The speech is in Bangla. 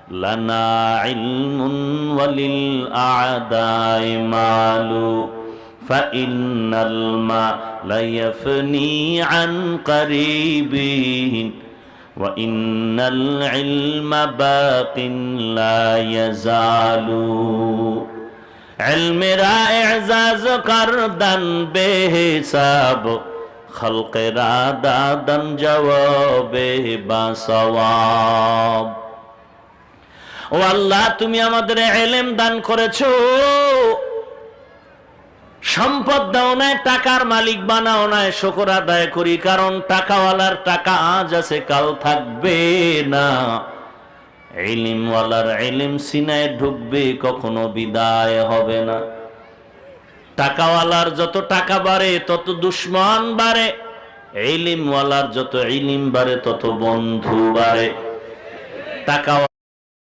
লানা ইলমুন ওয়ালিল আ'দাই মালু ফাইন্নাল মালা ইয়াফনি আন কারিবিন ওয়া ইন্নাল ইলমা বাকিন লা ইয়াজালু। ইলমেরা ইজাজ করদান বেহিসাব, খলকেরা দাদান জবাবে বাসওয়াব। ও আল্লাহ, তুমি আমাদের ইলম দান করেছো, সম্পদ দাও নাই, টাকার মালিক বানাও নাই। শুকর আদায় করি, কারণ টাকাওয়ালার টাকা আজ আছে কাল থাকবে না। ইলমওয়ালার ইলম সিনায় ঢুকবে, কখনো বিদায় হবে না। টাকাওয়ালার যত টাকা বাড়ে তত দুশ্মন বাড়ে, ইলমওয়ালার যত ইলম বাড়ে তত বন্ধু বাড়ে। টাকা